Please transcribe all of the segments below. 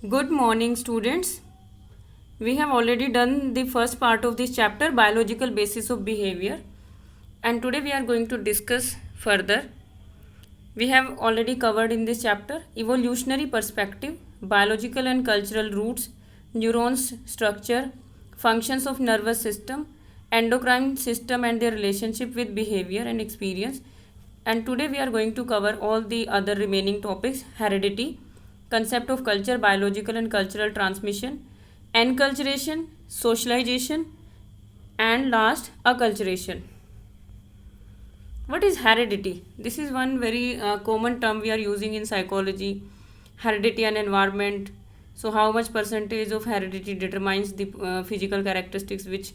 Good morning, students. We have already done the first part of this chapter, biological basis of behavior, and today we are going to discuss further. We have already covered in this chapter evolutionary perspective, biological and cultural roots, neurons structure, functions of nervous system, endocrine system and their relationship with behavior and experience. And today we are going to cover all the other remaining topics: heredity, concept of culture, biological and cultural transmission, enculturation, socialization, and last, acculturation. What is heredity? This is one very common term we are using in psychology. Heredity and environment. So, how much percentage of heredity determines the physical characteristics which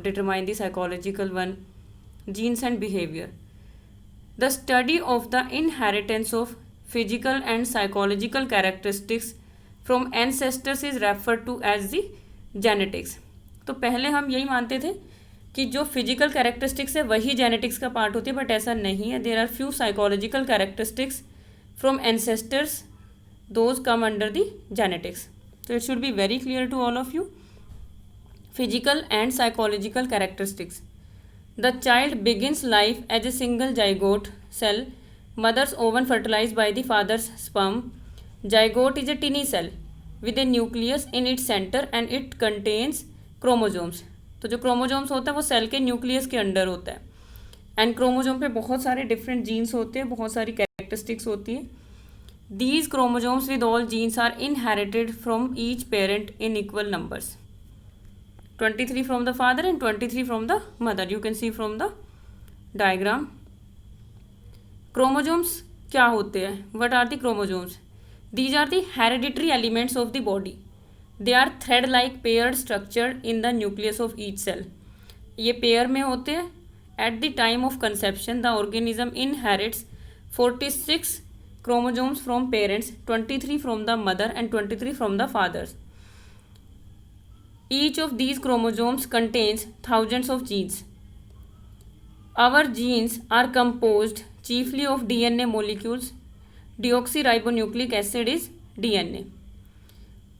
determine the psychological one? Genes and behavior. The study of the inheritance of physical and psychological characteristics from ancestors is referred to as the genetics. तो पहले हम यही मानते थे कि जो physical characteristics है वही जेनेटिक्स का पार्ट होती है, बट ऐसा नहीं है. There are few psychological characteristics from ancestors, those come under the genetics. तो it should be very clear to all of you. Physical and psychological characteristics. The child begins life as a single zygote cell. Mother's ovum fertilized by the father's sperm. Zygote is a tiny cell with a nucleus in its center and it contains chromosomes. तो जो chromosomes होता है वो cell के nucleus के under होता है. And chromosome पे बहुत सारे डिफरेंट जीन्स होते हैं, बहुत सारी कैरेक्टरिस्टिक्स होती है. These chromosomes with all genes are inherited from each parent in equal numbers. 23 from the father and 23 from the mother. You can see from the diagram. Chromosomes क्या होते हैं? What are the chromosomes? These are the hereditary elements of the body. They are thread-like paired structured in the nucleus of each cell. ये pair में होते हैं. At the time of conception, the organism inherits 46 chromosomes from parents, 23 from the mother and 23 from the fathers. Each of these chromosomes contains thousands of genes. Our genes are composed chiefly of DNA molecules. Deoxyribonucleic acid is DNA.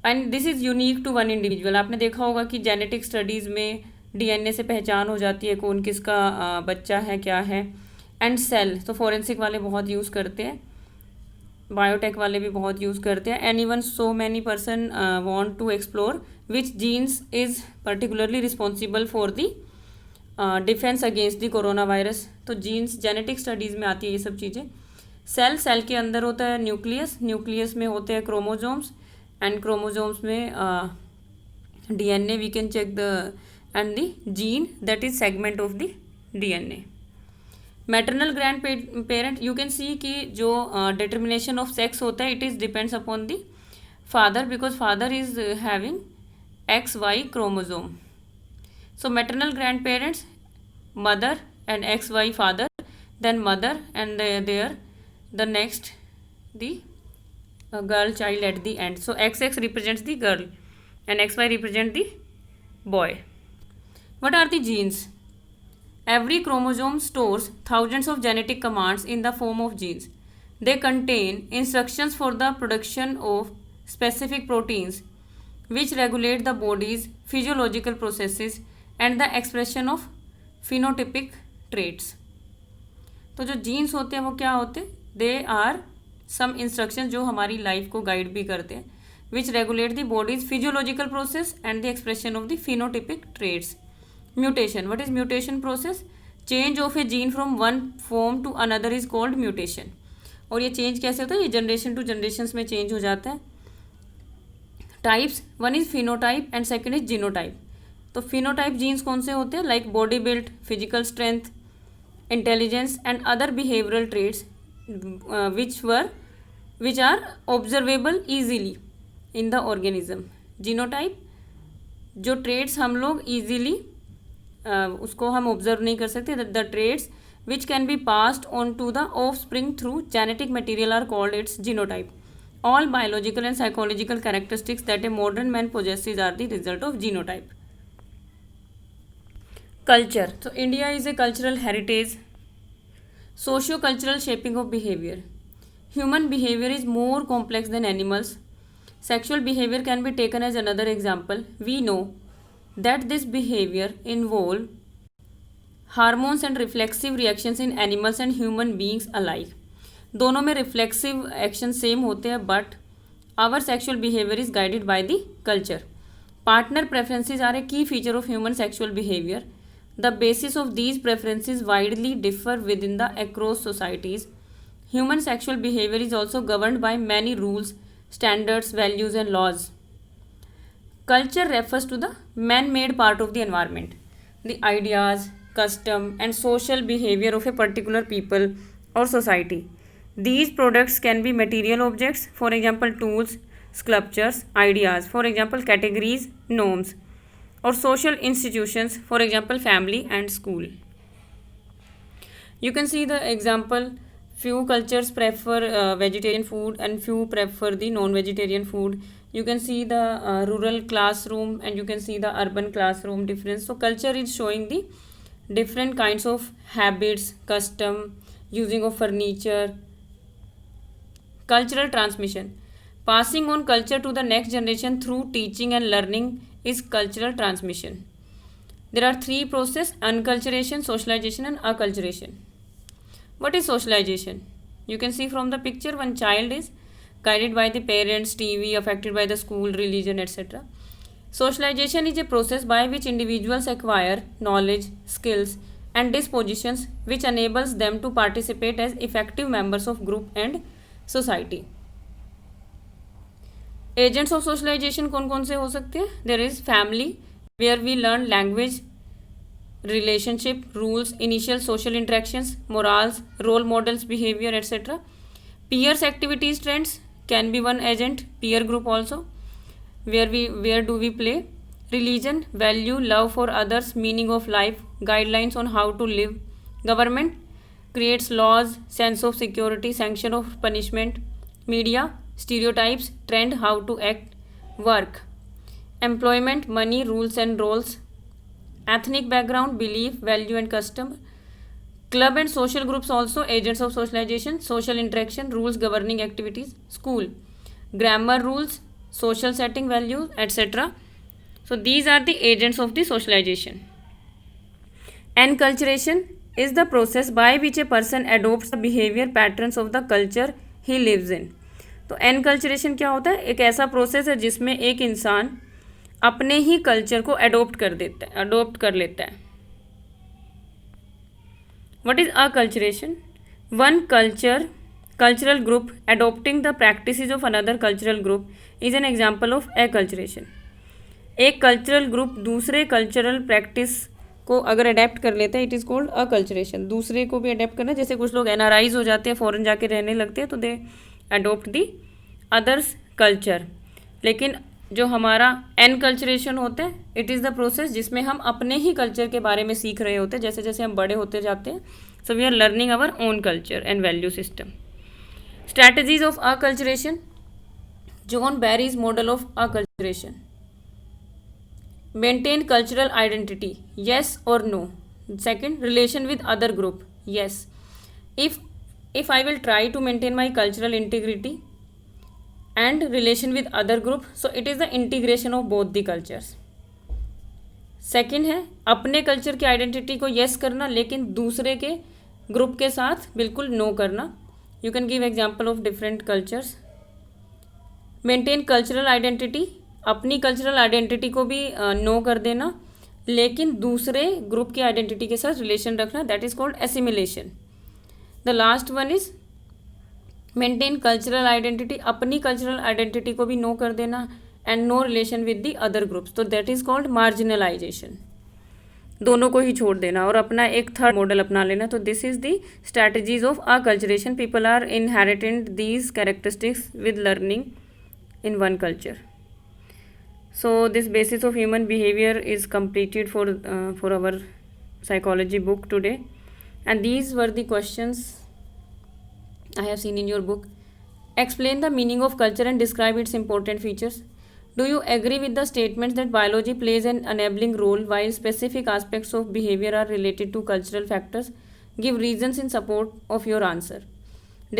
And this is unique to one individual. आपने देखा होगा कि genetic studies में DNA से पहचान हो जाती है कौन किसका बच्चा है, क्या है. एंड सेल तो फॉरेंसिक वाले बहुत यूज़ करते हैं, बायोटेक वाले भी बहुत यूज़ करते हैं. And even so many person want to explore which genes is particularly responsible for the defence against the corona virus. तो जीन्स जेनेटिक स्टडीज़ में आती है ये सब चीज़ें. सेल के अंदर होता है न्यूक्लियस में होते हैं क्रोमोजोम्स, एंड क्रोमोजोम्स में DNA we can check the and the gene that is segment of the DNA. Maternal grand parent, you can see कि जो डिटर्मिनेशन ऑफ सेक्स होता है it is depends upon the father, because father is having XY chromosome. So maternal grandparents, mother and XY father, then mother and there the next the girl child at the end. So XX represents the girl and XY represent the boy. What are the genes? Every chromosome stores thousands of genetic commands in the form of genes. They contain instructions for the production of specific proteins which regulate the body's physiological processes and the expression of phenotypic traits. तो जो jeans होते हैं वो क्या होते हैं? They are some instruction जो हमारी लाइफ को गाइड भी करते हैं, which regulate the body's physiological process and the expression of the phenotypic traits. Mutation. What is mutation process? Change of a gene from one form to another is called mutation. और ये change कैसे होता है? ये generation to generation में change हो जाता है. Types, one is phenotype and second is genotype. तो फिनोटाइप जीन्स कौन से होते हैं? Like body build, physical strength, intelligence and other behavioural traits which are observable easily in the organism. Genotype जो ट्रेट्स हम लोग ईजीली उसको हम ऑब्जर्व नहीं कर सकते. The traits which can be passed on to the offspring through genetic material are called its genotype. All biological and psychological characteristics that a modern man possesses are the result of genotype. Culture. So India is a cultural heritage. Socio-cultural shaping of behavior. Human behavior is more complex than animals. Sexual behavior can be taken as another example. We know that this behavior involve hormones and reflexive reactions in animals and human beings alike. दोनों में reflexive action same होते हैं, but our sexual behaviour is guided by the culture. Partner preferences are a key feature of human sexual behaviour. The basis of these preferences widely differ with in the across societies. Human sexual behaviour is also governed by many rules, standards, values and laws. Culture refers to the man-made part of the environment, the ideas, custom and social behavior of a particular people or society. These products can be material objects, for example tools, sculptures, ideas, for example categories, norms, or social institutions, for example family and school. You can see the example. Few cultures prefer vegetarian food and few prefer the non-vegetarian food. You can see the rural classroom and you can see the urban classroom difference. So culture is showing the different kinds of habits, custom, using of furniture. Cultural transmission. Passing on culture to the next generation through teaching and learning is cultural transmission. There are three processes: unculturation, socialization and acculturation. What is socialization? You can see from the picture, one child is guided by the parents, TV, affected by the school, religion, etc. Socialization is a process by which individuals acquire knowledge, skills, and dispositions which enables them to participate as effective members of group and society. Agents of socialization कौन कौन से हो सकते हैं? There is family, where we learn language, relationship, rules, initial social interactions, morals, role models, behavior, etc. Peers, activities, trends can be one agent. Peer group also, where do we play? Religion, value, love for others, meaning of life, guidelines on how to live. Government creates laws, sense of security, sanction of punishment. Media, stereotypes, trend, how to act. Work, employment, money, rules and roles. Ethnic background, belief, value and custom. Club and social groups also agents of socialization. Social interaction, rules governing activities. School, grammar rules, social setting, values, etc. So these are the agents of the socialization. Enculturation is the process by which a person adopts the behavior patterns of the culture he lives in. तो enculturation क्या होता है? एक ऐसा process है जिसमें एक इंसान अपने ही कल्चर को अडोप्ट कर लेता है. What is acculturation? One cultural group adopting the practices of another cultural group is an example of acculturation. एक कल्चरल ग्रुप दूसरे कल्चरल प्रैक्टिस को अगर अडेप्ट कर लेता है, इट इज़ कॉल्ड अकल्चरेशन. दूसरे को भी अडेप्ट करना, जैसे कुछ लोग एनआरआईज हो जाते हैं, फॉरेन जाके रहने लगते हैं, तो दे अडोप्ट दी अदर्स कल्चर. लेकिन जो हमारा एनकल्चरेशन होता है, इट इज़ द प्रोसेस जिसमें हम अपने ही कल्चर के बारे में सीख रहे होते हैं जैसे जैसे हम बड़े होते जाते हैं. So we are learning our own culture and value system. Strategies of acculturation. John Berry's model of acculturation. Maintain cultural identity, yes और no. Second, relation with other group, yes. if I will try to maintain my cultural integrity and relation with other group, so it is the integration of both the cultures. Second है अपने culture की identity को yes करना, लेकिन दूसरे के group के साथ बिल्कुल नो करना. You can give example of different cultures. Maintain cultural identity, अपनी कल्चरल आइडेंटिटी को भी नो कर देना, लेकिन दूसरे ग्रुप की आइडेंटिटी के साथ रिलेशन रखना, that is called assimilation. The last one is maintain cultural identity, अपनी कल्चरल आइडेंटिटी को भी नो कर देना and no relation with the other groups, तो दैट इज कॉल्ड मार्जिनलाइजेशन. दोनों को ही छोड़ देना और अपना एक थर्ड मॉडल अपना लेना. तो this is the strategies of acculturation. People are inherited these characteristics with learning in one culture. So this basis of human behavior is completed for our psychology book today, and these were the questions I have seen in your book. Explain the meaning of culture and describe its important features. Do you agree with the statements that biology plays an enabling role while specific aspects of behavior are related to cultural factors? Give reasons in support of your answer.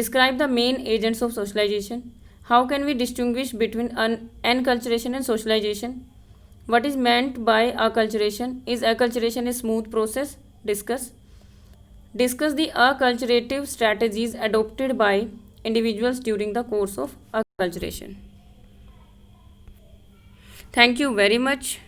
Describe the main agents of socialization. How can we distinguish between enculturation and socialization? What is meant by acculturation? Is acculturation a smooth process? Discuss. Discuss the acculturative strategies adopted by individuals during the course of acculturation. Thank you very much.